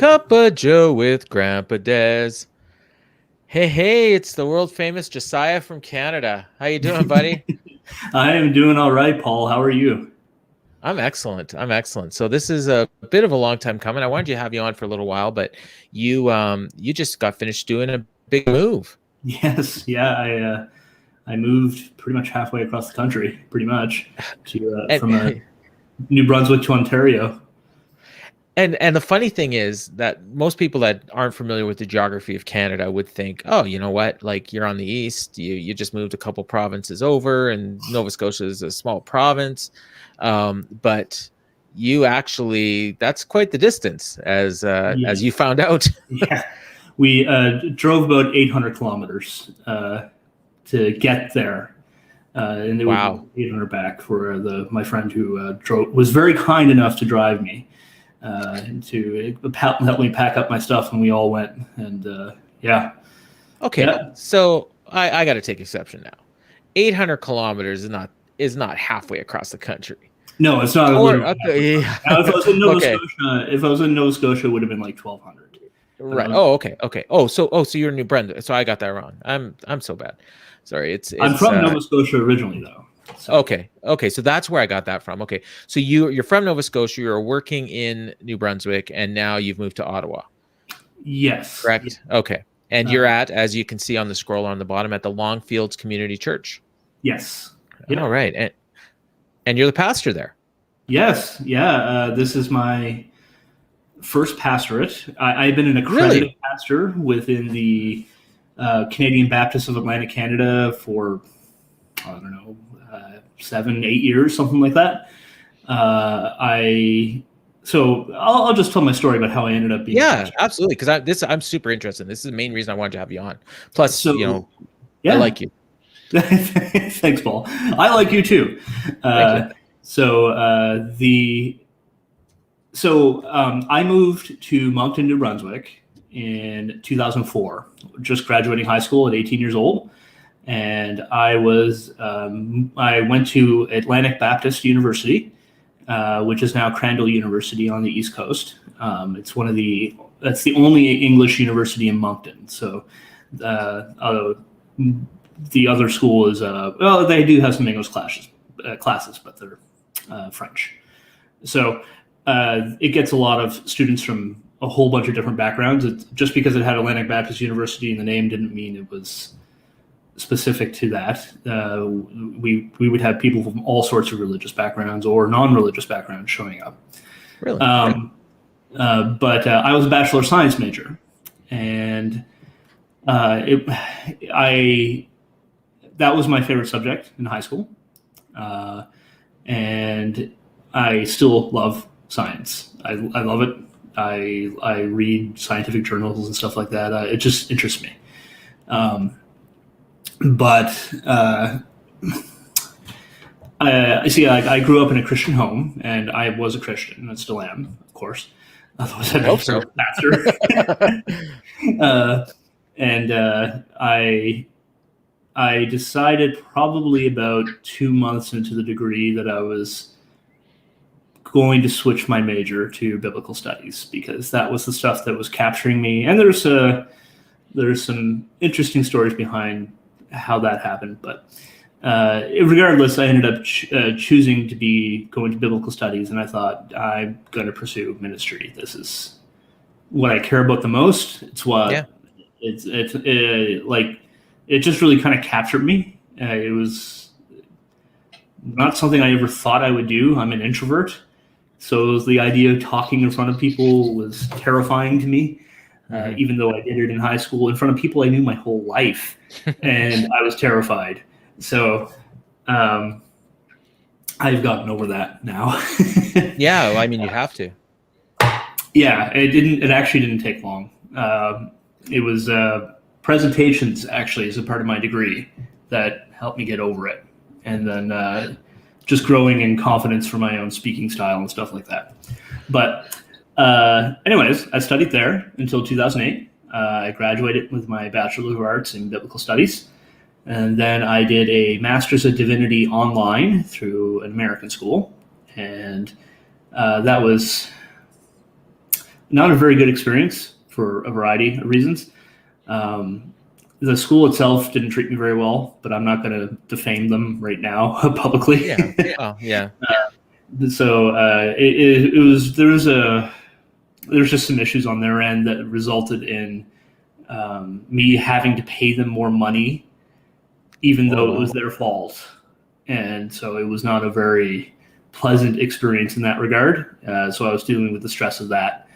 Cup of Joe with Grampa Dez. Hey, it's the world famous Josiah from Canada. How you doing, buddy? I am doing all right, Paul. How are you? I'm excellent. I'm excellent. So this is a bit of a long time coming. I wanted to have you on for a little while, but you just got finished doing a big move. Yes, yeah. I moved pretty much halfway across the country, pretty much, to from And New Brunswick to Ontario. and the funny thing is that most people that aren't familiar with the geography of Canada would think, oh, you know what? Like you're on the east, you just moved a couple provinces over, and Nova Scotia is a small province. But you actually that's quite the distance, as Yeah, you found out. yeah. We drove about 800 kilometers to get there, and it would Wow. be 800 back for my friend who was very kind enough to drive me and to help me pack up my stuff, and we all went. And yeah, Okay, yeah. so I got to take exception now. 800 kilometers is not halfway across the country. No, it's not Or literally okay, halfway. yeah. Now, Okay, If I was in Nova Scotia, it would have been like 1,200. right. Oh, okay. Oh, so you're in New Brunswick. So I got that wrong. I'm so bad. Sorry. It's I'm it's from Nova Scotia originally, though. So okay. So that's where I got that from. Okay, so you're from Nova Scotia. You're working in New Brunswick, and now you've moved to Ottawa. yes, yeah. Correct. Okay, and you're uh, at, as you can see on the scroll on the bottom, at the Longfields Community Church. yes, All yeah, right, and you're the pastor there. yes, yeah. This is my first pastorate. I've been an accredited Really? pastor within the Canadian Baptist of Atlantic Canada for I don't know 7, 8 years, something like that. I so I'll just tell my story about how I ended up being a Yeah, pastor. absolutely. Because I'm super interested. This is the main reason I wanted to have you on. Plus, So I yeah, like you. thanks, Paul. I like you too. Thank you. Uh, so I moved to Moncton, New Brunswick in 2004, just graduating high school at 18 years old, and I went to Atlantic Baptist University, which is now Crandall University on the East Coast. That's the only English university in Moncton. So uh, the other school is well, they do have some English classes, but they're French. So it gets a lot of students from a whole bunch of different backgrounds. Just because it had Atlantic Baptist University in the name didn't mean it was specific to that. We would have people from all sorts of religious backgrounds or non-religious backgrounds showing up. Really? But I was a Bachelor of Science major, and I that was my favorite subject in high school, and I still love science. I love it. I read scientific journals and stuff like that. It just interests me. Um, but I see. I grew up in a Christian home, and I was a Christian, and still am, of course. Otherwise, I'd I be a hope so. terrible pastor. uh, and I decided probably about 2 months into the degree that I was going to switch my major to biblical studies because that was the stuff that was capturing me. And there's some interesting stories behind how that happened, but regardless, I ended up choosing to be going to biblical studies, and I thought I'm going to pursue ministry. This is what I care about the most. It's Yeah. what it's like. It just really kind of captured me. It was not something I ever thought I would do. I'm an introvert, so the idea of talking in front of people was terrifying to me. Mhm. Even though I did it in high school in front of people I knew my whole life, and I was terrified. So I've gotten over that now. Yeah, well, I mean, you have to. Yeah, it didn't. It actually didn't take long. It was presentations actually as a part of my degree that helped me get over it, and then just growing in confidence for my own speaking style and stuff like that. But anyways, I studied there until 2008. I graduated with my Bachelor of Arts in Biblical Studies. And then I did a Master's of Divinity online through an American school. And that was not a very good experience for a variety of reasons. The school itself didn't treat me very well, but I'm not going to defame them right now publicly. Yeah. Oh, yeah. So it was there was just some issues on their end that resulted in me having to pay them more money, even though it was their fault. And so it was not a very pleasant experience in that regard. So I was dealing with the stress of that.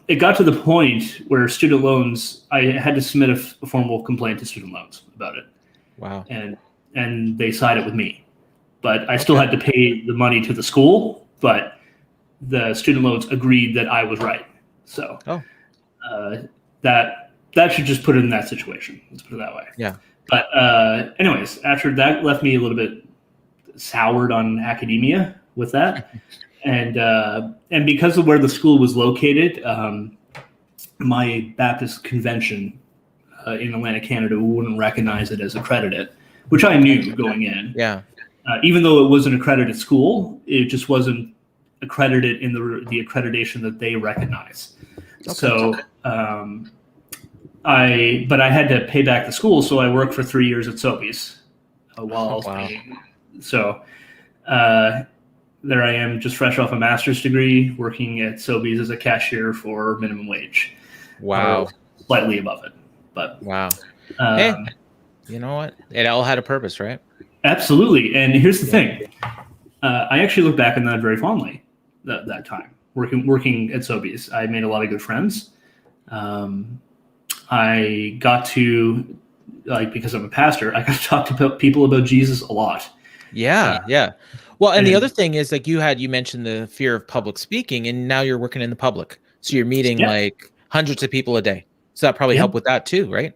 It got to the point where student loans, I had to submit a formal complaint to student loans about it. Wow. And they sided with me. But I still had to pay the money to the school, but the student loans agreed that I was right. So that should just put it in that situation. Let's put it that way. Yeah. But anyways, after that left me a little bit soured on academia with that. And because of where the school was located, my Baptist convention in Atlantic Canada wouldn't recognize it as accredited, which I knew going in. Yeah. Even though it was an accredited school, it just wasn't accredited in the accreditation that they recognize. Okay. So I had to pay back the school, so I worked for 3 years at Sobeys while I was paying. So there I am, just fresh off a master's degree, working at Sobeys as a cashier for minimum wage. Wow. Slightly above it, but wow. Hey, you know what? It all had a purpose, right? Absolutely. And here's the thing. I actually look back on that very fondly, that time, working at Sobeys. I made a lot of good friends. I got to, because I'm a pastor, I got to talk to people about Jesus a lot. Yeah, yeah. Well, and the other thing is, you mentioned the fear of public speaking, and now you're working in the public. So you're meeting hundreds of people a day. So that probably helped with that too, right?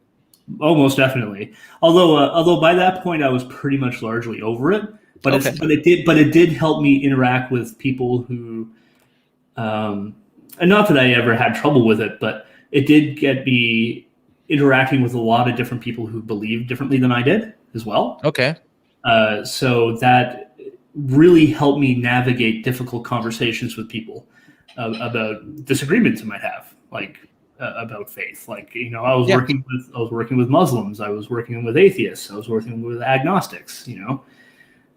Oh, most definitely. Although by that point I was pretty much largely over it, but it did help me interact with people who, and not that I ever had trouble with it, but it did get me interacting with a lot of different people who believed differently than I did as well. Okay. So that really helped me navigate difficult conversations with people about disagreements I might have, about faith. I was working with Muslims, I was working with atheists, I was working with agnostics,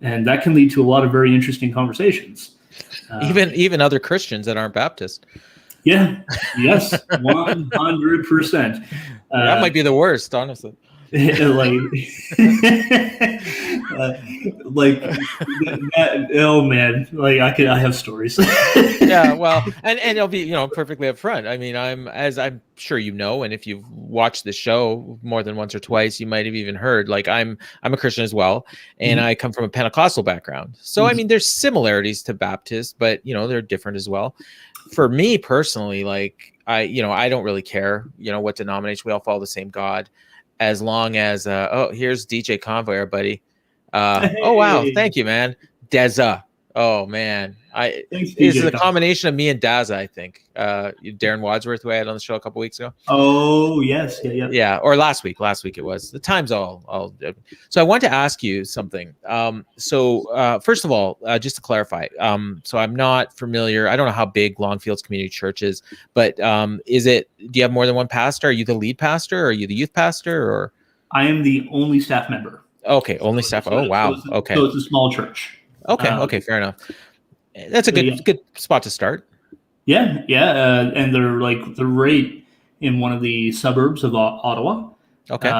and that can lead to a lot of very interesting conversations. Even other Christians that aren't Baptist. Yeah. Yes. 100%. That might be the worst, honestly. Oh man, I have stories. Yeah, well, and it'll be perfectly upfront. I mean, as I'm sure you know, and if you've watched the show more than once or twice, you might have even heard. I'm a Christian as well, and I come from a Pentecostal background. So I mean, there's similarities to Baptist, but they're different as well. For me personally, I don't really care, what denomination. We all follow the same God. As long as here's DJ Convoy, buddy. Hey. Oh wow, thank you, man. Deza. Oh man, it's a combination of me and Daza, I think. Darren Wadsworth, who I had on the show a couple weeks ago. Oh yes, yeah. Or last week it was. The time's all. So I want to ask you something. First of all, just to clarify, so I'm not familiar. I don't know how big Longfield's Community Church is, but do you have more than one pastor? Are you the lead pastor? Or are you the youth pastor? Or I am the only staff member. Okay, only staff. Oh wow. Okay. So it's a small church. Okay, fair enough. That's a good spot to start. Yeah, and they're right in one of the suburbs of Ottawa. Okay.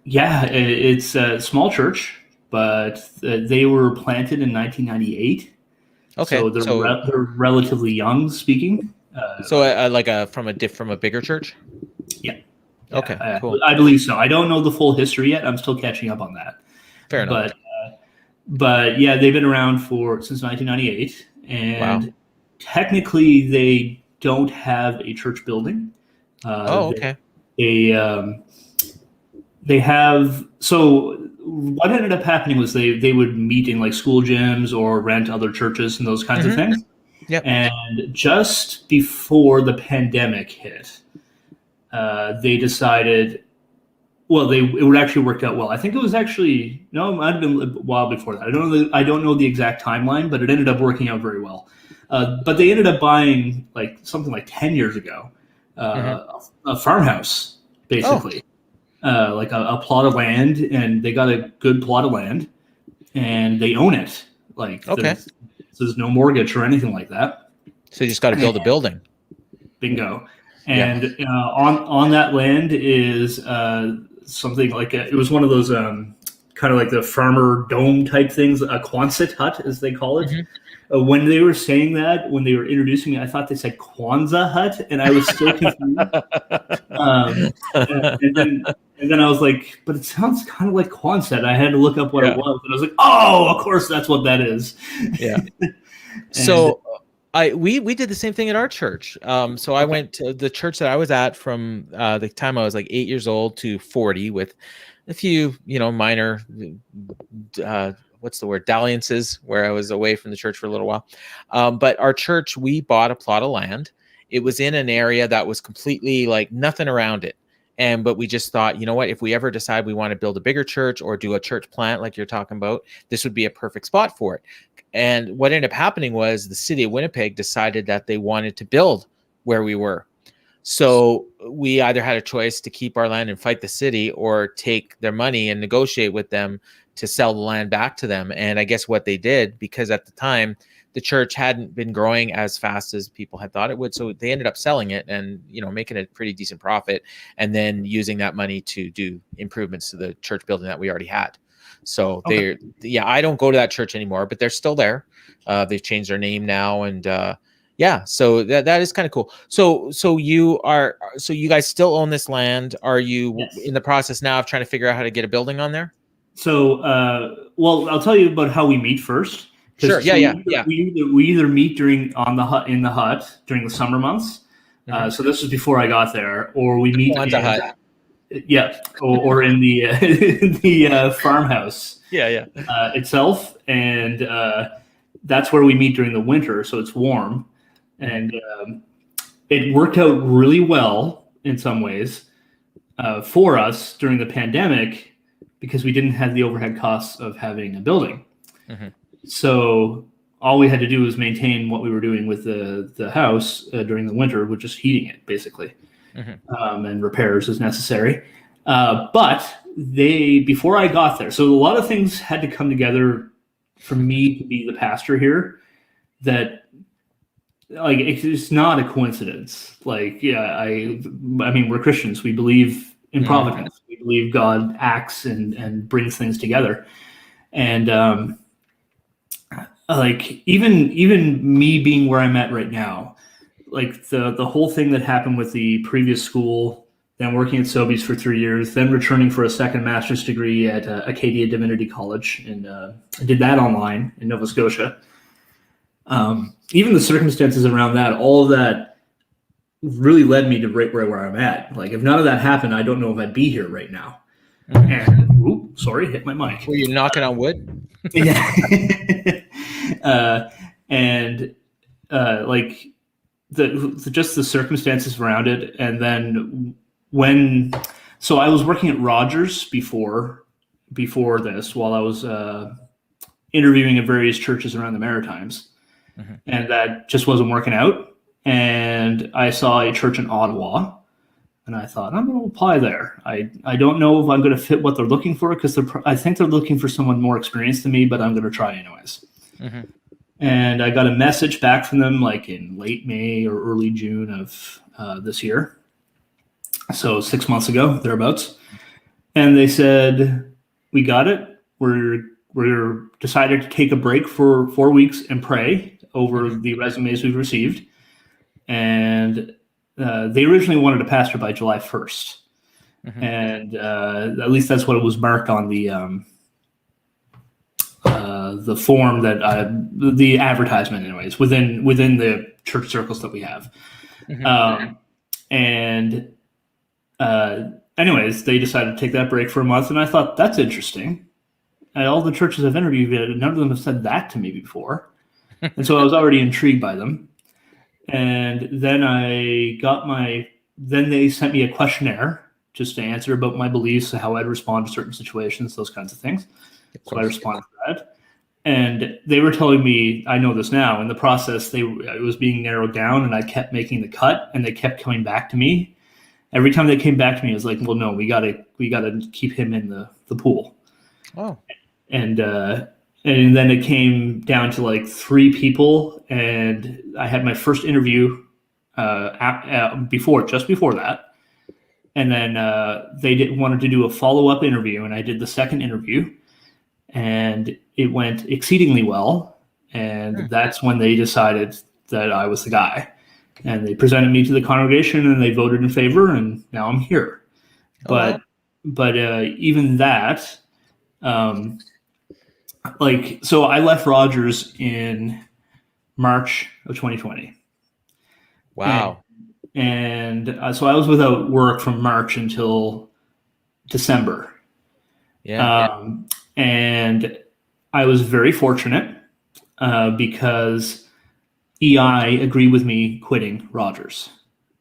It's a small church, but they were planted in 1998. Okay, so they're relatively young speaking. From a bigger church. Yeah. Okay, cool. I believe so. I don't know the full history yet. I'm still catching up on that. Fair enough. But yeah, they've been around since 1998, and technically they don't have a church building. Okay. They have. So what ended up happening was they would meet in school gyms or rent other churches and those kinds of things. Yep. And just before the pandemic hit, they decided Well, it would actually worked out well. I think it was actually no, it might have been a while before that. I don't know the exact timeline, but it ended up working out very well. But they ended up buying like something like 10 years ago, a farmhouse Oh, basically, like a plot of land, and they got a good plot of land, and they own it. Like okay. there's no mortgage or anything like that. So you just got to build a building. Bingo. Yeah. And on that land is something like it was one of those kind of like the farmer dome type things, a Quonset hut as they call it. When they were saying that, when they were introducing me, I thought they said Kwanzaa hut, and I was so confused. And then I was like, but it sounds kind of like Quonset. I had to look up what it was, and I was like, oh, of course, that's what that is. Yeah. So we did the same thing at our church. So I went to the church that I was at from the time I was like 8 years old to 40, with a few, minor, what's the word, dalliances, where I was away from the church for a little while. But our church, we bought a plot of land. It was in an area that was completely like nothing around it. But we just thought, you know what, if we ever decide we want to build a bigger church or do a church plant like you're talking about, this would be a perfect spot for it. And what ended up happening was the city of Winnipeg decided that they wanted to build where we were. So we either had a choice to keep our land and fight the city, or take their money and negotiate with them to sell the land back to them. And I guess what they did, because at the time the church hadn't been growing as fast as people had thought it would, so they ended up selling it and making a pretty decent profit, and then using that money to do improvements to the church building that we already had. So I don't go to that church anymore, but they're still there. They've changed their name now, and so that is kind of cool. So you guys still own this land. Are you in the process now of trying to figure out how to get a building on there? So, well, I'll tell you about how we meet first. Sure. Yeah. We either meet in the hut during the summer months. So this was before I got there, or we meet in the hut. Yeah, or in the in the farmhouse. Itself, and that's where we meet during the winter. So it's warm, and it worked out really well in some ways for us during the pandemic, because we didn't have the overhead costs of having a building. So all we had to do was maintain what we were doing with the house during the winter, with just heating it basically, and repairs as necessary. But before I got there, so a lot of things had to come together for me to be the pastor here. That, like, it's not a coincidence. Like, I mean, we're Christians. We believe in providence. We believe God acts and brings things together. And like even me being where I'm at right now, like the whole thing that happened with the previous school, then working at Sobeys for 3 years, then returning for a second master's degree at Acadia Divinity College, and I did that online in Nova Scotia. Even the circumstances around that, all of that really led me to right where I'm at. Like, if none of that happened, I don't know if I'd be here right now. And sorry, hit my mic. Were you knocking on wood? Yeah. Like just the circumstances around it. And then so I was working at Rogers before this, while I was interviewing at various churches around the Maritimes, and that just wasn't working out. And I saw a church in Ottawa, and I thought, I'm going to apply there. I don't know if I'm going to fit what they're looking for, because I think they're looking for someone more experienced than me, but I'm going to try anyways. And I got a message back from them like in late May or early June of this year. So 6 months ago, thereabouts. And they said, we got it. We're decided to take a break for 4 weeks and pray over the resumes we've received. And they originally wanted a pastor by July 1st. And at least that's what it was marked on the form that the advertisement, anyways, within the church circles that we have. Anyways, they decided to take that break for a month, and I thought, that's interesting. And all the churches I've interviewed, none of them have said that to me before. And so I was already intrigued by them. And then then they sent me a questionnaire just to answer about my beliefs, how I'd respond to certain situations, those kinds of things. So I responded to that. And they were telling me, I know this now, in the process, it was being narrowed down, and I kept making the cut, and they kept coming back to me. Every time they came back to me, I was like, well, no, we gotta keep him in the pool. Oh. And then it came down to like 3 people, and I had my first interview just before that. And then they wanted to do a follow-up interview, and I did the second interview, and it went exceedingly well. And that's when they decided that I was the guy. And they presented me to the congregation, and they voted in favor, and now I'm here. But even that, so I left Rogers in March of 2020. Wow. And so I was without work from March until December. Yeah. And I was very fortunate because EI agreed with me quitting Rogers.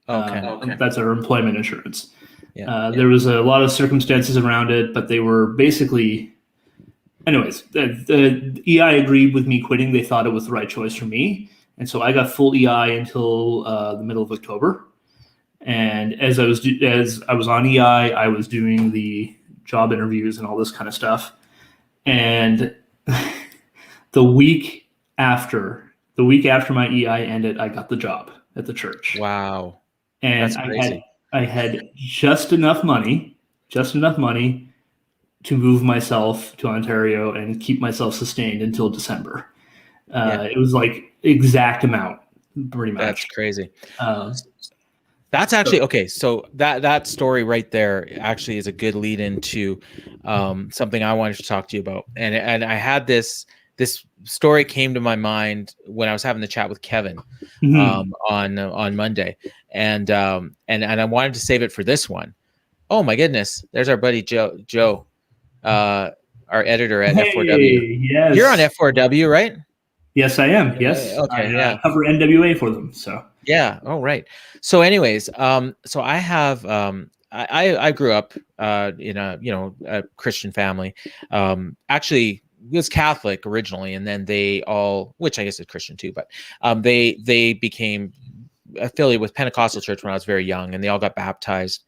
Okay. That's our employment insurance. Yeah. There was a lot of circumstances around it, but they were basically, anyways, the EI agreed with me quitting. They thought it was the right choice for me. And so I got full EI until the middle of October. And as I was on EI, I was doing the job interviews and all this kind of stuff. And the week after my EI ended, I got the job at the church. Wow. And that's crazy. I had just enough money to move myself to Ontario and keep myself sustained until December. It was like exact amount, pretty much. That's crazy. That's actually okay. So that story right there actually is a good lead into something I wanted to talk to you about. And I had this story came to my mind when I was having the chat with Kevin on Monday, and I wanted to save it for this one. Oh my goodness! There's our buddy Joe, our editor at F4W. Yes. You're on F4W, right? Yes, I am. Yes. Okay. I cover NWA for them. So. Yeah. Oh, right. So, anyways, so I have I grew up in a Christian family. Actually, it was Catholic originally, and then they all, which I guess is Christian too, but they became affiliated with Pentecostal church when I was very young, and they all got baptized.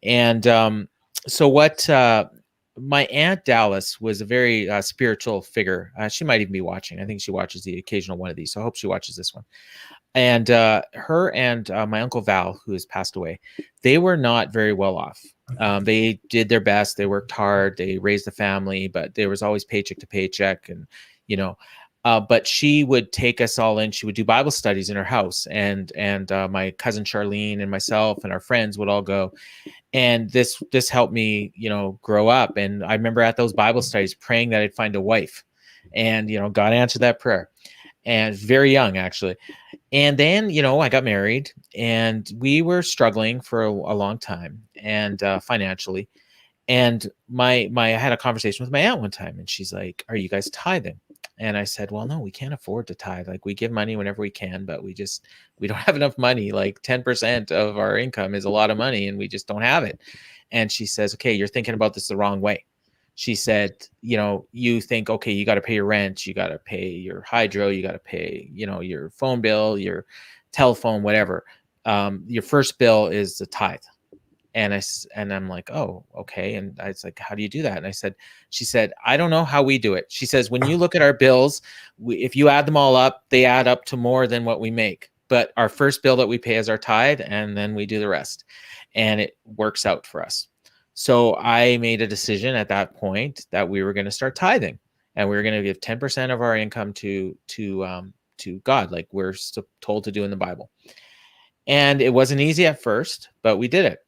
And so what? My Aunt Dallas was a very spiritual figure. She might even be watching. I think she watches the occasional one of these. So I hope she watches this one. And her and my Uncle Val, who has passed away, they were not very well off. They did their best. They worked hard. They raised a family, but there was always paycheck to paycheck. And, but she would take us all in. She would do Bible studies in her house. And my cousin Charlene and myself and our friends would all go. And this helped me, grow up. And I remember at those Bible studies praying that I'd find a wife. And, God answered that prayer. And very young, actually. And then, I got married, and we were struggling for a long time, and financially. And I had a conversation with my aunt one time, and she's like, "Are you guys tithing?" And I said, "Well, no, we can't afford to tithe. Like, we give money whenever we can, but we don't have enough money. Like 10% of our income is a lot of money, and we just don't have it." And she says, "Okay, you're thinking about this the wrong way." She said, you think, okay, you got to pay your rent, you got to pay your hydro, you got to pay, your phone bill, your telephone, whatever. Your first bill is the tithe. And I'm like, oh, okay. And I was like, how do you do that? And she said, I don't know how we do it. She says, when you look at our bills, if you add them all up, they add up to more than what we make. But our first bill that we pay is our tithe, and then we do the rest. And it works out for us. So I made a decision at that point that we were going to start tithing, and we were going to give 10% of our income to God, like we're told to do in the Bible. And it wasn't easy at first, but we did it.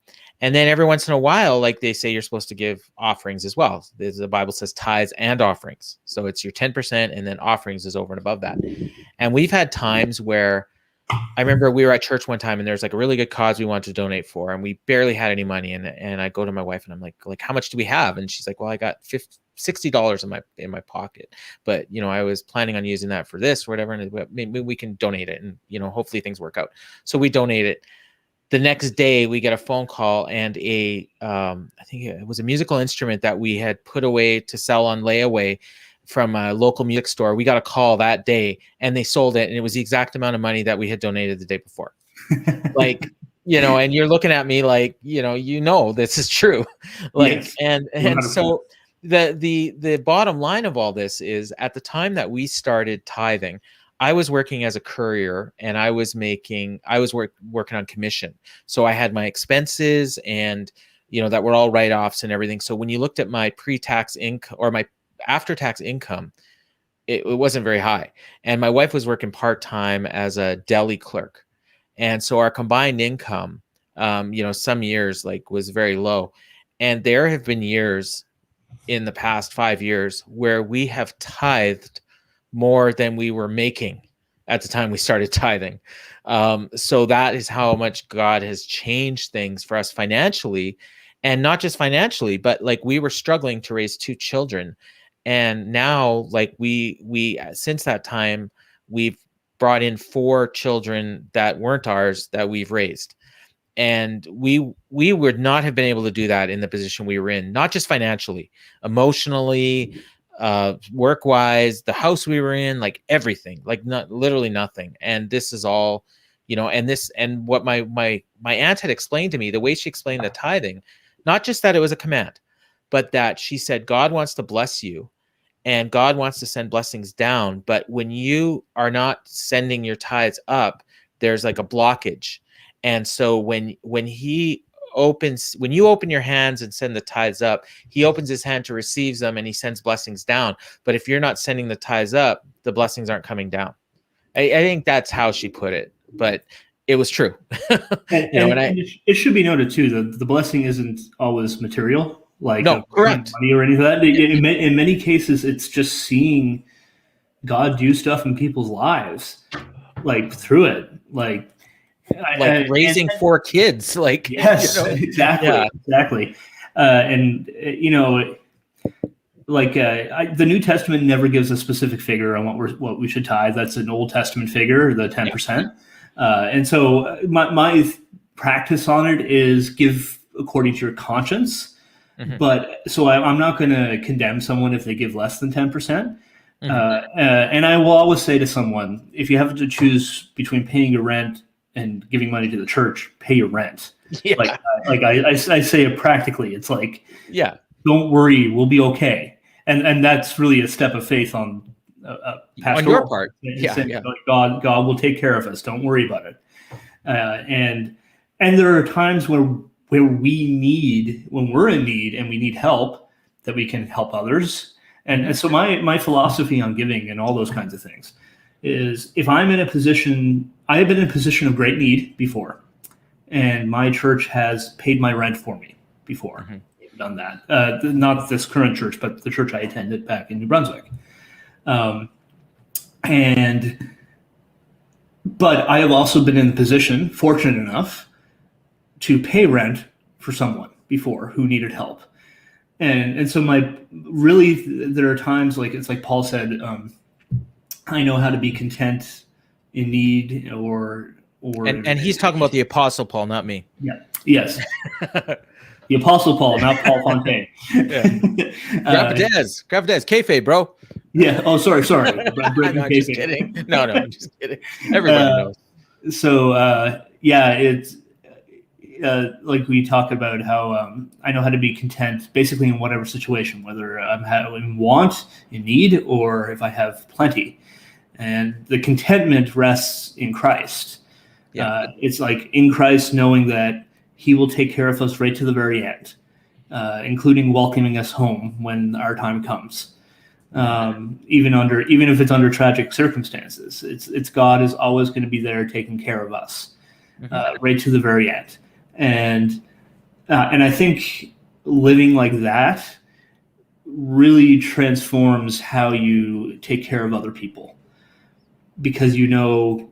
And then every once in a while, like they say, you're supposed to give offerings as well. The Bible says tithes and offerings. So it's your 10%, and then offerings is over and above that. And we've had times where I remember we were at church one time, and there's like a really good cause we wanted to donate for, and we barely had any money. And I go to my wife, and I'm like, how much do we have? And she's like, well, I got $60 in my pocket, but I was planning on using that for this or whatever, and maybe we can donate it, and hopefully things work out. So we donate it. the next day we get a phone call, and I think it was a musical instrument that we had put away to sell on layaway from a local music store. We got a call that day, and they sold it, and it was the exact amount of money that we had donated the day before. Like, and you're looking at me like, this is true. Like, Yes, and 100%. so the bottom line of all this is, at the time that we started tithing, I was working as a courier, and I was working on commission. So I had my expenses, and that were all write-offs and everything. So when you looked at my pre-tax income or my after-tax income, it wasn't very high. And my wife was working part-time as a deli clerk. And so our combined income, some years was very low. And there have been years in the past 5 years where we have tithed more than we were making at the time we started tithing. So that is how much God has changed things for us financially, and not just financially, but we were struggling to raise 2 children. And now we since that time, we've brought in 4 children that weren't ours that we've raised. And we would not have been able to do that in the position we were in, not just financially, emotionally, work-wise, the house we were in, everything, literally nothing. And this is all, and what my aunt had explained to me, the way she explained the tithing, not just that it was a command, but that she said, God wants to bless you, and God wants to send blessings down. But when you are not sending your tithes up, there's a blockage. And so when you open your hands and send the tithes up, he opens his hand to receive them, and he sends blessings down. But if you're not sending the tithes up, the blessings aren't coming down. I think that's how she put it, but it was true. And it should be noted too that the blessing isn't always material, no, correct, money or anything like that. In many cases, it's just seeing God do stuff in people's lives, through it, raising 4 kids, yes, exactly. And the New Testament never gives a specific figure on what we should tithe. That's an Old Testament figure, the 10%. And so my practice on it is give according to your conscience. Mm-hmm. But so I'm not going to condemn someone if they give less than 10%. Mm-hmm. And I will always say to someone, if you have to choose between paying your rent and giving money to the church, pay your rent. Yeah. I say it practically. It's don't worry, we'll be okay. And that's really a step of faith on your part. God will take care of us. Don't worry about it. And there are times when we're in need and we need help, that we can help others. And so my philosophy on giving and all those kinds of things is, if I'm in a position, I have been in a position of great need before, and my church has paid my rent for me before. Mm-hmm. They've done that. Not this current church, but the church I attended back in New Brunswick. But I have also been in the position, fortunate enough, to pay rent for someone before who needed help. And so there are times it's like Paul said, I know how to be content in need and he's talking about the Apostle Paul, not me. Yeah. Yes. The Apostle Paul, not Paul Fontaine. Yeah. Grampa Dez, kayfabe, bro. Yeah. Oh, sorry. No, I'm just kidding. No, I'm just kidding. Everybody knows. So, it's like we talk about how I know how to be content basically in whatever situation, whether I'm in want, in need, or if I have plenty. And the contentment rests in Christ. Yeah. It's in Christ, knowing that he will take care of us right to the very end, including welcoming us home when our time comes. Even if it's under tragic circumstances, it's God is always going to be there taking care of us, right to the very end. And I think living like that really transforms how you take care of other people, because you know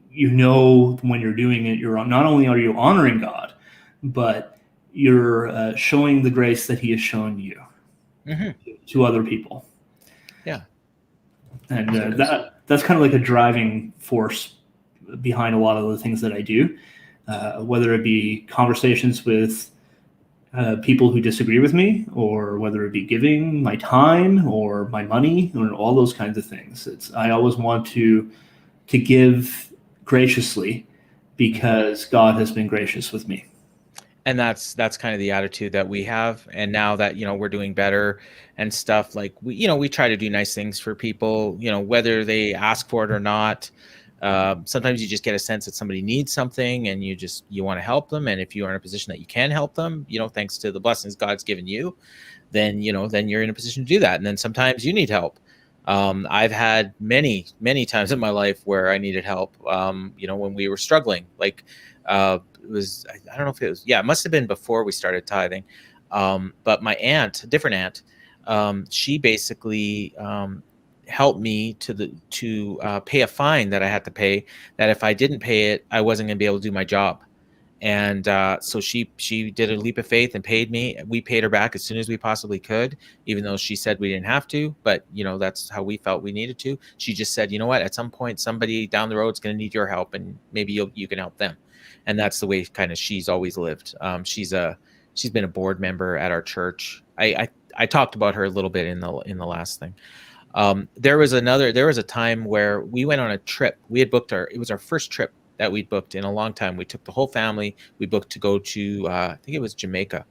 when you're doing it, you're not only are you honoring God, but you're showing the grace that he has shown you to other people. Yeah. And that's kind of like a driving force behind a lot of the things that I do. whether it be conversations with people who disagree with me, or whether it be giving my time or my money, or all those kinds of things. I always want to give graciously because God has been gracious with me. And that's kind of the attitude that we have. And now that, we're doing better and stuff, like we try to do nice things for people, whether they ask for it or not. Sometimes you just get a sense that somebody needs something and you want to help them. And if you are in a position that you can help them, thanks to the blessings God's given you, then you're in a position to do that. And then sometimes you need help. I've had many, many times in my life where I needed help, when we were struggling, like, it was, I don't know if it was, yeah, it must've been before we started tithing. But my aunt, a different aunt, she basically, helped me to pay a fine that I had to pay, that if I didn't pay it, I wasn't going to be able to do my job. And so she did a leap of faith and paid me. We paid her back as soon as we possibly could, even though she said we didn't have to. But that's how we felt we needed to. She just said, you know what, at some point somebody down the road is going to need your help, and maybe you can help them. And that's the way kind of she's always lived. She's been a board member at our church. I talked about her a little bit in the last thing. There was a time where we went on a trip. We had booked it was our first trip that we'd booked in a long time. We took the whole family. We booked to go to, I think it was Jamaica,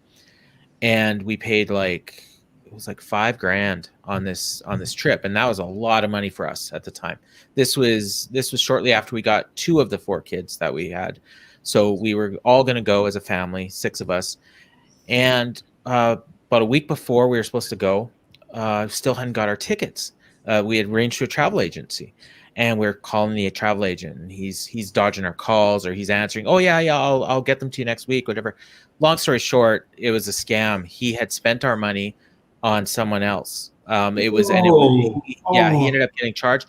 and we paid it was like $5,000 on this trip. And that was a lot of money for us at the time. This was shortly after we got 2 of the 4 kids that we had. So we were all going to go as a family, 6 of us. And, about a week before we were supposed to go, still hadn't got our tickets. We had arranged to a travel agency. And we're calling the travel agent, and he's dodging our calls, or he's answering, oh yeah, I'll get them to you next week, whatever. Long story short, it was a scam. He had spent our money on someone else. He ended up getting charged.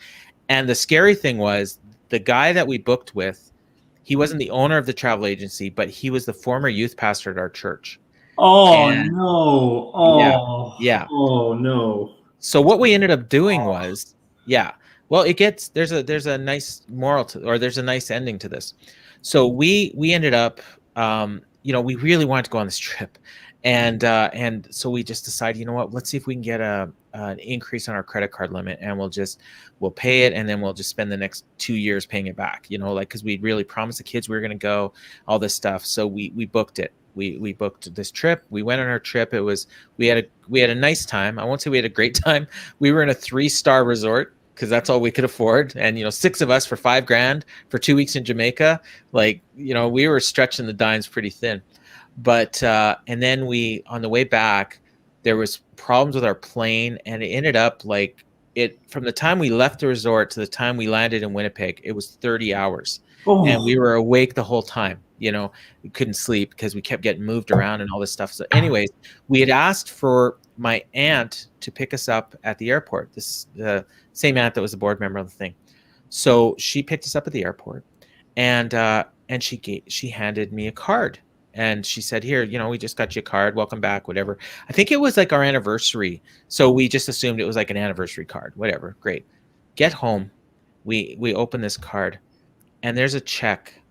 And the scary thing was, the guy that we booked with, he wasn't the owner of the travel agency, but he was the former youth pastor at our church. Oh And no! Oh yeah. Oh no! So what we ended up doing was, well, there's a nice moral there's a nice ending to this. So we ended up, we really wanted to go on this trip, and so we just decided, you know what, let's see if we can get an increase on our credit card limit, and we'll pay it, and then we'll just spend the next 2 years paying it back, because we'd really promised the kids we were going to go, all this stuff. So we booked it. We booked this trip. We went on our trip. We had a nice time. I won't say we had a great time. We were in a 3-star resort, because that's all we could afford. And, 6 of us for $5,000 for 2 weeks in Jamaica. We were stretching the dimes pretty thin. But, and then on the way back, there was problems with our plane, and it ended up from the time we left the resort to the time we landed in Winnipeg, it was 30 hours. Oh. And we were awake the whole time. We couldn't sleep because we kept getting moved around and all this stuff. So anyways, we had asked for my aunt to pick us up at the airport. The same aunt that was a board member of the thing. So she picked us up at the airport, and she handed me a card, and she said, here, we just got you a card. Welcome back, whatever. I think it was our anniversary. So we just assumed it was an anniversary card, whatever. Great. Get home. We open this card, and there's a check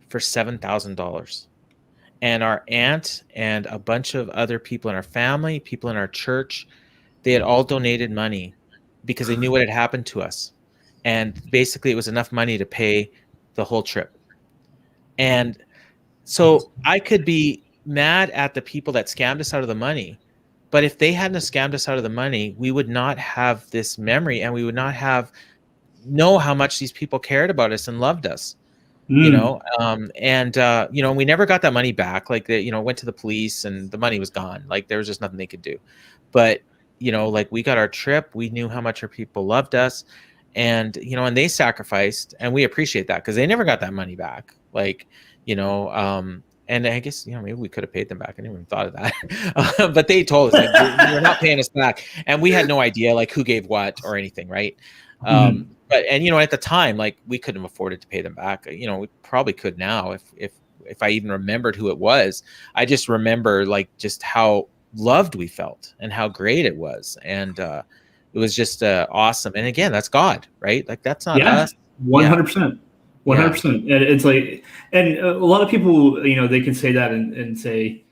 for $7,000. And our aunt and a bunch of other people in our family, people in our church, they had all donated money because they knew what had happened to us. And basically it was enough money to pay the whole trip. And so I could be mad at the people that scammed us out of the money, but if they hadn't scammed us out of the money, we would not have this memory, and we would not know how much these people cared about us and loved us. We never got that money back. Went to the police, and the money was gone. There was just nothing they could do. But, we got our trip. We knew how much our people loved us, and, and they sacrificed, and we appreciate that, because they never got that money back. And I guess, maybe we could have paid them back. I never even thought of that. But they told us, you're not paying us back. And we had no idea, who gave what or anything, right? But at the time, we couldn't have afforded to pay them back. We probably could now if I even remembered who it was. I just remember just how loved we felt and how great it was, and it was just awesome. And again, that's God, right? That's not us. 100%. Yeah. 100%. And it's like, and a lot of people, they can say that and say,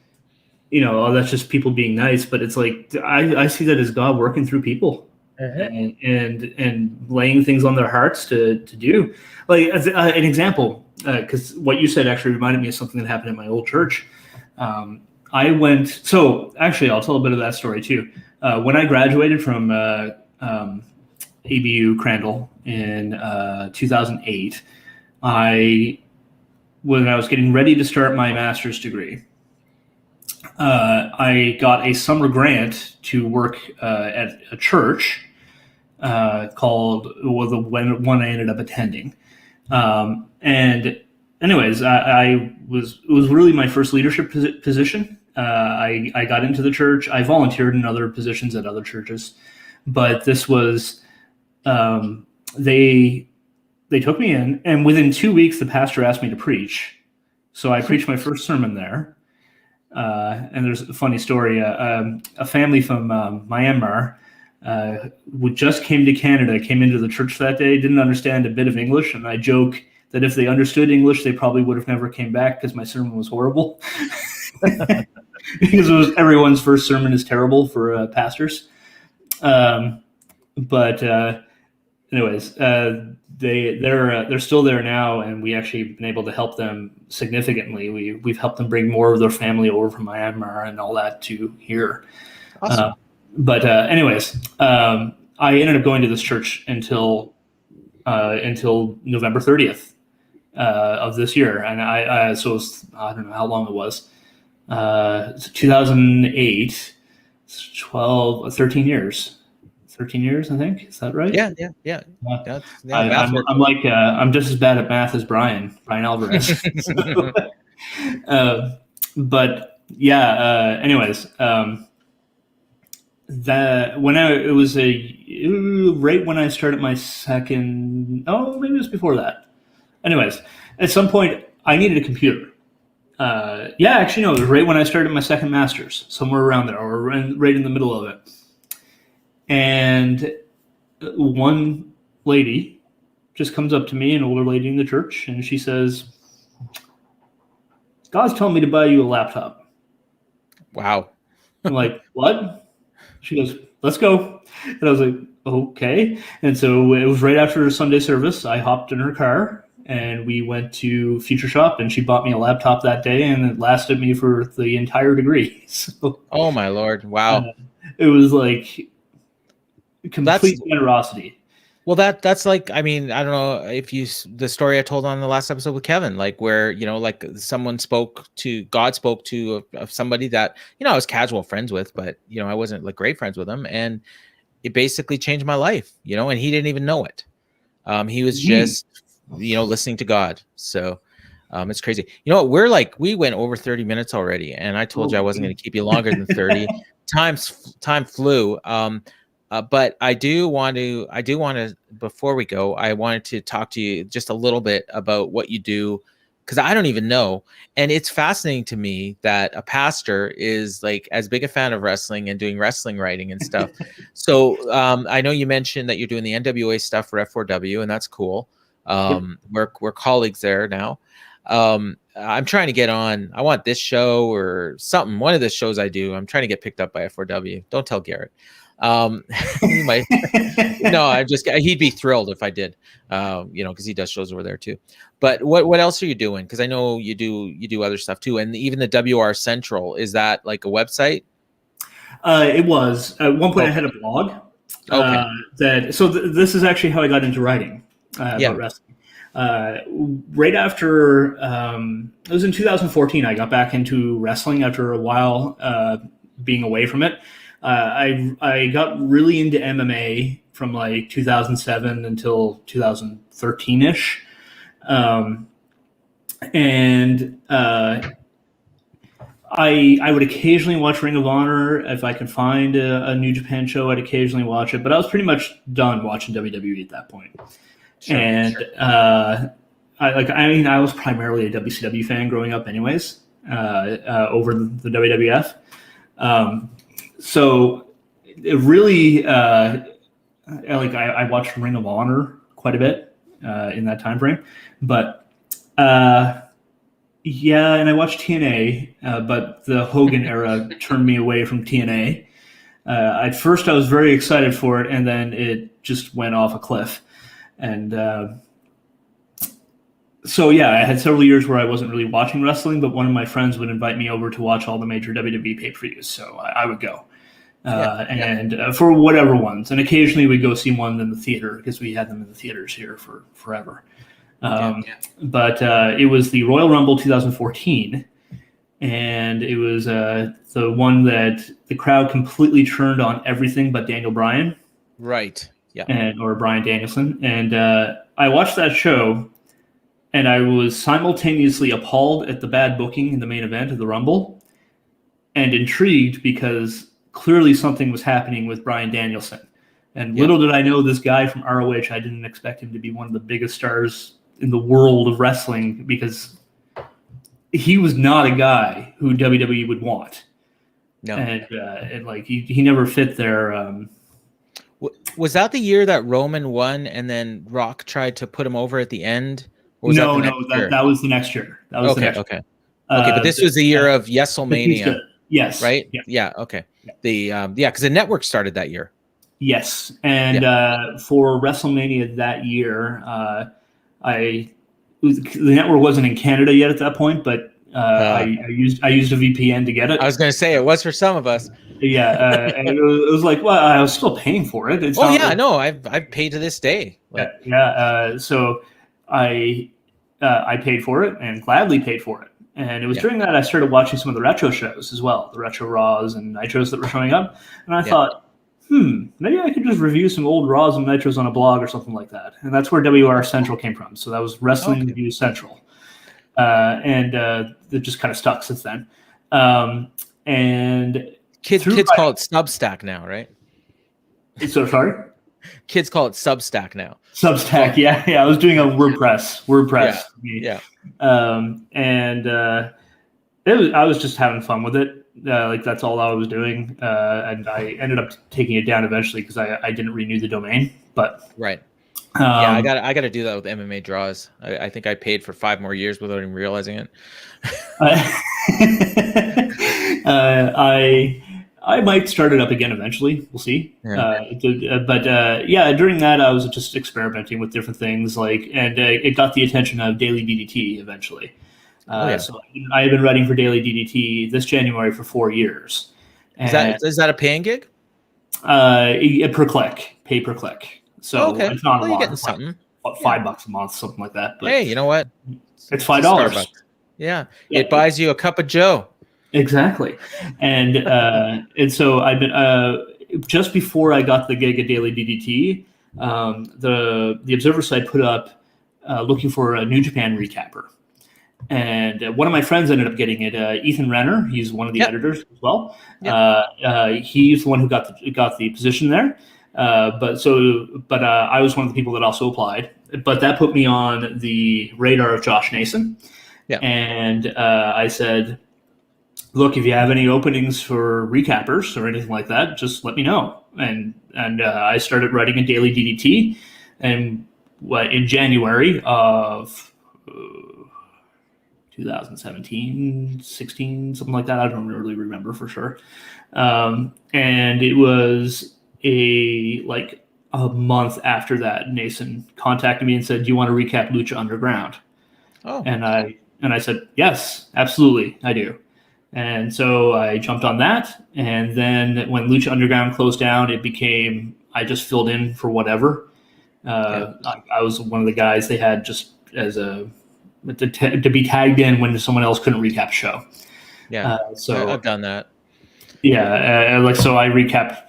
oh, that's just people being nice. But it's like, I see that as God working through people and laying things on their hearts to do. Like, as an example, because what you said actually reminded me of something that happened at my old church. So actually, I'll tell a bit of that story too. When I graduated from ABU Crandall in 2008, when I was getting ready to start my master's degree, I got a summer grant to work at a church called the one I ended up attending. And anyways, it was really my first leadership position. I got into the church. I volunteered in other positions at other churches, but this was they took me in, and within 2 weeks, the pastor asked me to preach. So I preached my first sermon there. And there's a funny story. A family from Myanmar who just came to Canada, came into the church that day, didn't understand a bit of English, and I joke that if they understood English, they probably would have never came back because my sermon was horrible. Because everyone's first sermon is terrible for pastors. But anyways, they're still there now, and we actually been able to help them significantly. We've helped them bring more of their family over from Myanmar and all that to here. Awesome. But anyways, I ended up going to this church until November 30th of this year, and so it was, I don't know how long it was. 2008, 13 years. 13 years, I think. Is that right? Yeah. I'm just as bad at math as Brian Alvarez. But yeah. Anyways, right when I started my second. Oh, maybe it was before that. Anyways, at some point I needed a computer. Actually, no, it was right when I started my second master's, somewhere around there, or right in the middle of it. And one lady just comes up to me, an older lady in the church, and she says, "God's telling me to buy you a laptop." Wow. I'm like, "What?" She goes, "Let's go." And I was like, "Okay." And so it was right after Sunday service. I hopped in her car and we went to Future Shop, and she bought me a laptop that day, and it lasted me for the entire degree. So, oh my Lord. Wow. It was like complete generosity. Well, that's like, I mean, I don't know if the story I told on the last episode with Kevin, like where, like God spoke to somebody that, I was casual friends with, but, I wasn't like great friends with him. And it basically changed my life, and he didn't even know it. He was just, listening to God. So it's crazy. We went over 30 minutes already, and I told you I wasn't going to keep you longer than 30. Time flew. But I do want to, before we go, I wanted to talk to you just a little bit about what you do, because I don't even know. And it's fascinating to me that a pastor is like as big a fan of wrestling and doing wrestling writing and stuff. So I know you mentioned that you're doing the NWA stuff for F4W, and that's cool. We're colleagues there now. I'm trying to get on. I want this show or something. One of the shows I do, I'm trying to get picked up by F4W. Don't tell Garrett. He might. No, he'd be thrilled if I did. Because he does shows over there too. But what else are you doing? Because I know you do other stuff too, and even the WR Central, is that like a website? It was at one point. I had a blog. Okay. This is actually how I got into writing about wrestling. Right after it was in 2014, I got back into wrestling after a while being away from it. I got really into MMA from like 2007 until 2013-ish. I would occasionally watch Ring of Honor. If I could find a New Japan show, I'd occasionally watch it. But I was pretty much done watching WWE at that point. Sure. I was primarily a WCW fan growing up anyways, over the WWF. So it really, I watched Ring of Honor quite a bit. in that time frame. But yeah, and I watched TNA, but the Hogan era turned me away from TNA. At first, I was very excited for it, and then it just went off a cliff. And so, yeah, I had several years where I wasn't really watching wrestling, but one of my friends would invite me over to watch all the major WWE pay-per-views, so I would go. For whatever ones. And occasionally we'd go see one in the theater because we had them in the theaters here for forever. But it was the Royal Rumble 2014, and it was the one that the crowd completely turned on everything but Daniel Bryan. Right. Yeah. Or Bryan Danielson. And I watched that show, and I was simultaneously appalled at the bad booking in the main event of the Rumble and intrigued because clearly something was happening with Bryan Danielson. And little did I know this guy from ROH, I didn't expect him to be one of the biggest stars in the world of wrestling because he was not a guy who WWE would want. No. And like he never fit their was that the year that Roman won and then Rock tried to put him over at the end? That was the next year. That was the next year. But this was the year of WrestleMania. Yes. Right? Yeah. Okay. Because the network started that year. Yes. And for WrestleMania that year, the network wasn't in Canada yet at that point, but I used a VPN to get it. I was going to say it was for some of us. Yeah, and it was like, well, I was still paying for it. I've paid to this day. So I paid for it and gladly paid for it. And it was during that I started watching some of the retro shows as well, the retro Raws and Nitros that were showing up. And I thought, maybe I could just review some old Raws and Nitros on a blog or something like that. And that's where WR Central came from. So that was Wrestling Review Central. And it just kind of stuck since then. And kids call it Substack now, right? So sorry? Kids call it Substack now. Substack, yeah. I was doing a WordPress. Yeah. I was just having fun with it. Like that's all I was doing, and I ended up taking it down eventually because I didn't renew the domain. But right. I got to do that with MMA draws. I think I paid for 5 more years without even realizing it. I might start it up again eventually. We'll see. Yeah. During that I was just experimenting with different things, and it got the attention of Daily DDT eventually. So I have been writing for Daily DDT this January for 4 years. Is that a paying gig? Per click, pay per click. So it's not a lot. You're getting something. $5 a month, something like that. But hey, you know what? It's $5. Yeah, it buys you a cup of Joe. Exactly, and so I've been just before I got the gig at Daily DDT, the Observer site put up looking for a New Japan recapper, and one of my friends ended up getting it. Ethan Renner, he's one of the editors as well. He's the one who got the position there. I was one of the people that also applied, but that put me on the radar of Josh Nason. Yeah, and I said, look, if you have any openings for recappers or anything like that, just let me know. And I started writing a Daily DDT, and in January of 2017, 16, something like that. I don't really remember for sure. And it was a month after that, Nason contacted me and said, "Do you want to recap Lucha Underground?" Oh, and I said, "Yes, absolutely, I do." And so I jumped on that. And then when Lucha Underground closed down, it became, I just filled in for whatever. I was one of the guys they had just as to be tagged in when someone else couldn't recap a show. Yeah. So I've done that. Yeah. So I recapped,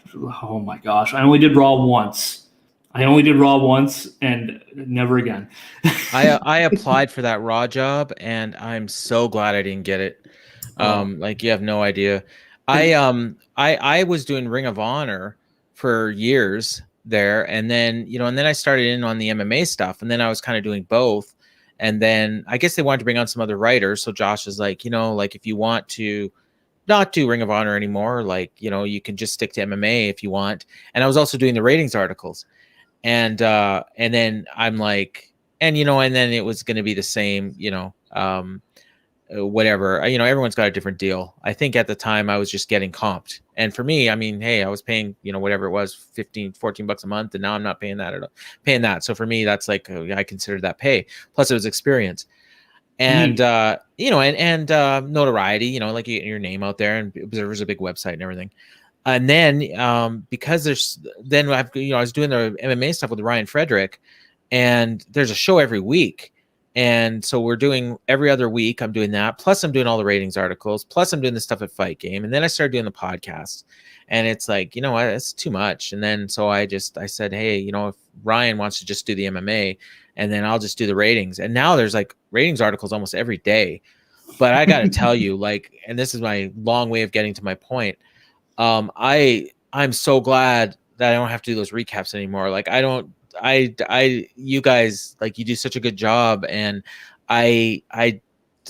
oh my gosh, I only did Raw once and never again. I applied for that Raw job and I'm so glad I didn't get it. You have no idea. I was doing Ring of Honor for years there, and then I started in on the MMA stuff, and then I was kind of doing both, and then I guess they wanted to bring on some other writers, so Josh is like, if you want to not do Ring of Honor anymore, you can just stick to MMA if you want. And I was also doing the ratings articles, and then I'm like, and and then it was going to be the same, whatever, everyone's got a different deal. I think at the time I was just getting comped, and for me, I mean, hey, I was paying, whatever it was, 15-14 bucks a month, and now I'm not paying that at all, paying that. So for me, that's like, I consider that pay, plus it was experience. And notoriety, like you get your name out there, and Observer's a big website and everything. And then because I was doing the MMA stuff with Ryan Frederick, and there's a show every week. And so we're doing every other week. I'm doing that. Plus I'm doing all the ratings articles. Plus I'm doing the stuff at Fight Game. And then I started doing the podcast, and it's like, it's too much. And then, so I said, hey, if Ryan wants to just do the MMA, and then I'll just do the ratings. And now there's like ratings articles almost every day. But I got to tell you, like, and this is my long way of getting to my point. I'm so glad that I don't have to do those recaps anymore. Like, you guys, like, you do such a good job, and I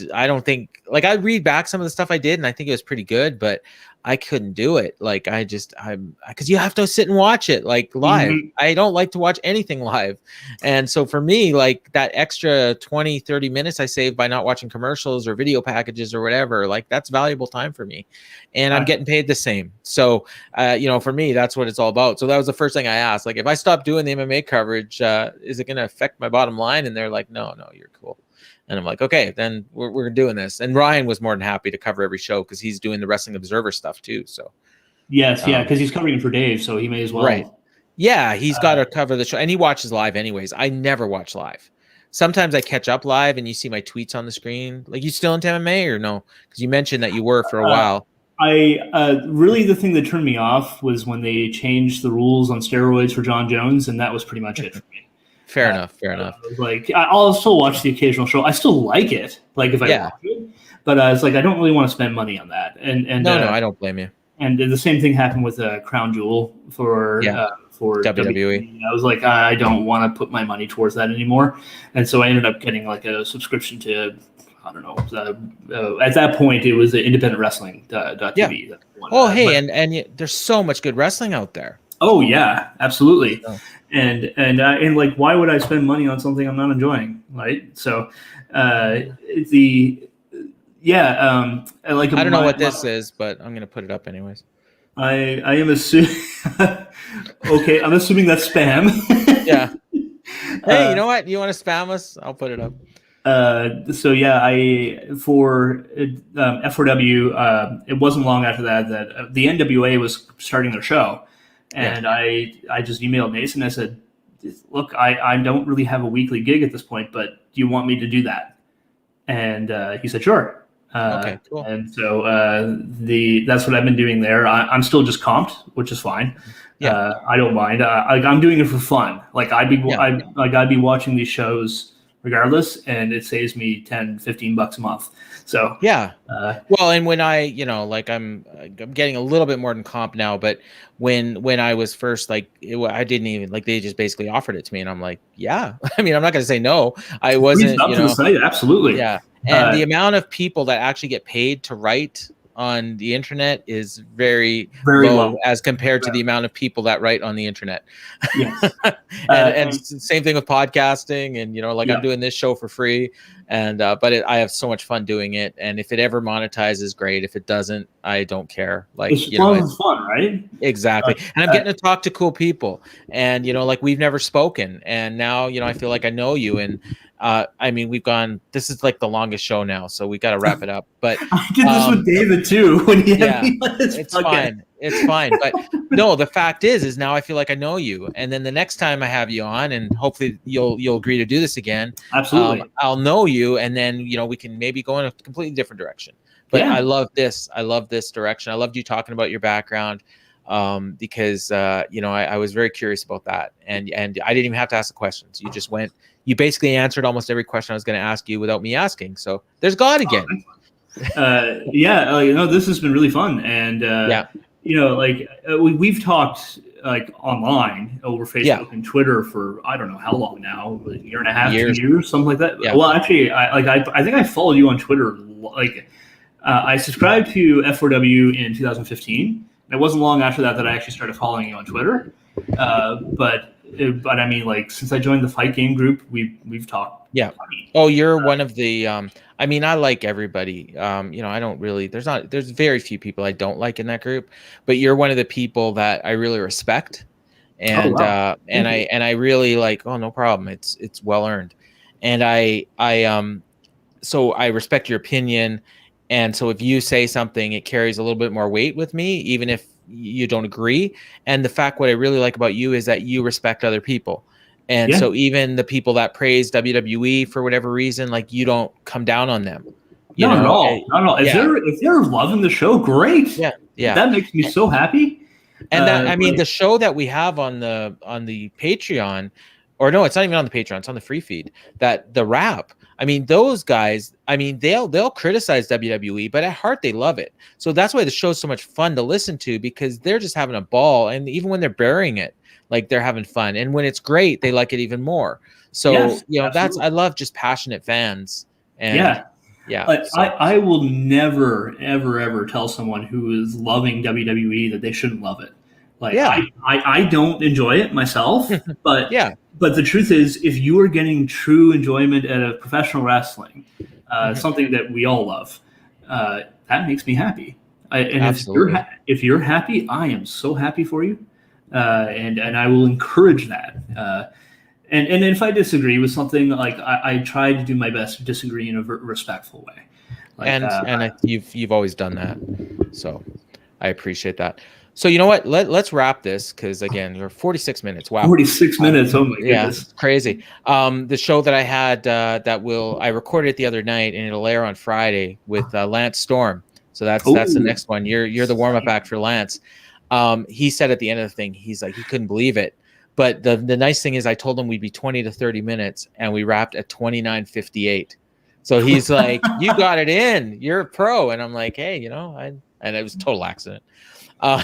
don't think, like, I read back some of the stuff I did, and I think it was pretty good, but I couldn't do it. Like, because you have to sit and watch it like live. Mm-hmm. I don't like to watch anything live. And so for me, like, that extra 20-30 minutes I save by not watching commercials or video packages or whatever, like, that's valuable time for me, and I'm getting paid the same. So, for me, that's what it's all about. So that was the first thing I asked, like, if I stop doing the MMA coverage, is it going to affect my bottom line? And they're like, no, you're cool. And I'm like, okay, then we're doing this. And Ryan was more than happy to cover every show, because he's doing the Wrestling Observer stuff too. So yes, yeah, because he's covering for Dave, so he may as well. Right. Yeah, he's got to cover the show, and he watches live anyways. I never watch live. Sometimes I catch up live, and you see my tweets on the screen. Like, you still into MMA or no? Because you mentioned that you were for a while. Really, the thing that turned me off was when they changed the rules on steroids for John Jones, and that was pretty much it for me. Fair enough. Like, I'll still watch the occasional show. I still like it, like, if I watch it, but it's like, I don't really want to spend money on that. And no, I don't blame you. And the same thing happened with Crown Jewel for WWE. I was like, I don't want to put my money towards that anymore, and so I ended up getting like a subscription to, I don't know. At that point, it was Independent Wrestling TV. Yeah. Oh, hey, and there's so much good wrestling out there. Oh yeah, absolutely. Oh. And like, why would I spend money on something I'm not enjoying? Right. So, like, I don't know what this is, but I'm gonna put it up anyways. I am assuming. Okay, I'm assuming that's spam. Yeah. Hey, you know what? You want to spam us? I'll put it up. So yeah, for F4W, it wasn't long after that the NWA was starting their show. And I just emailed Mason. I said, look, I don't really have a weekly gig at this point, but do you want me to do that? And he said, sure. Okay, cool. And so that's what I've been doing there. I'm still just comped, which is fine. Yeah. I don't mind. I'm doing it for fun. Like, I'd be watching these shows regardless, and it saves me $10-15 a month. So yeah. Well, and when I, I'm getting a little bit more than comp now, but when I was first, like, I didn't even, like, they just basically offered it to me, and I'm like, yeah. I mean, I'm not going to say no. I wasn't, to the site, absolutely. Yeah. And the amount of people that actually get paid to write on the internet is very, very low as compared to the amount of people that write on the internet. Yes. and same thing with podcasting, and I'm doing this show for free, and but I have so much fun doing it, and if it ever monetizes, great. If it doesn't, I don't care. Like, it's fun, right? Exactly. And I'm getting to talk to cool people, and like, we've never spoken, and now I feel like I know you, and I mean, this is like the longest show now, so we got to wrap it up. But I did this with David too. When he had me on his it's fine. It's fine. But no, the fact is now I feel like I know you. And then the next time I have you on, and hopefully you'll agree to do this again. Absolutely. I'll know you, and then, we can maybe go in a completely different direction. But I love this. I love this direction. I loved you talking about your background. Because I was very curious about that, and I didn't even have to ask the questions. You just went. You basically answered almost every question I was going to ask you without me asking. So there's God again. This has been really fun, and we've talked like online over Facebook and Twitter for I don't know how long now, a year and a half, 2 years, something like that. Yeah. Well, actually, I think I followed you on Twitter. Like, I subscribed to F4W in 2015. It wasn't long after that I actually started following you on Twitter. But But I mean, like, since I joined the fight game group, we've talked. Yeah. Plenty. Oh, you're one of the I mean, I like everybody. I don't really there's very few people I don't like in that group, but you're one of the people that I really respect. Oh And wow, and thank you. I really like, oh, no problem. It's well earned. And so I respect your opinion. And so if you say something, it carries a little bit more weight with me, even if you don't agree. And the fact, what I really like about you is that you respect other people. And Yeah, so even the people that praise WWE for whatever reason, like, you don't come down on them, not at all, not at all. yeah, If they're loving the show, great. yeah, yeah. That makes me so happy. And that, I mean, Like, the show that we have on the Patreon, or no, it's not even on the Patreon, it's on the free feed. That the Wrap. I mean, those guys, I mean, they'll criticize WWE, but at heart they love it. So that's why the show's so much fun to listen to, because they're just having a ball, and even when they're burying it, like, they're having fun. And when it's great, they like it even more. So, yes, that's, absolutely. I love just passionate fans. And Yeah, yeah, like, so I will never, ever, ever tell someone who is loving WWE that they shouldn't love it. Like, yeah. I don't enjoy it myself, but Yeah. the truth is, if you are getting true enjoyment out of professional wrestling, Mhm. something that we all love, that makes me happy. And Absolutely. if you're happy, I am so happy for you, and I will encourage that. And if I disagree with something, like, I try to do my best to disagree in a respectful way. Like, You've always done that, so I appreciate that. So you know what? Let's wrap this, because again, you're 46 minutes. Wow. 46 minutes. Oh my Yeah, goodness. it's crazy. The show that I had, I recorded it the other night, and it'll air on Friday with Lance Storm. So that's the Oh, next one. You're the warm up act for Lance. He said at the end of the thing, he's like, he couldn't believe it. But the nice thing is, I told him we'd be 20 to 30 minutes, and we wrapped at 29:58. So he's like, "You got it in. You're a pro." And I'm like, "Hey, and it was a total accident." Uh,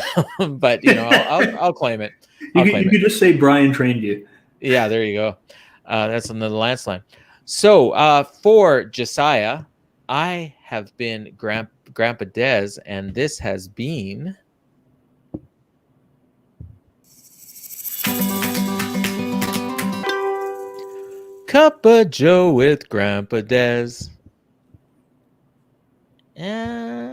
but I'll claim it. I'll you claim it. could just say Brian trained you. Yeah, there you go. That's on the Lance line. So for Josiah, I have been Grampa Dez, and this has been Cup of Joe with Grampa Dez. And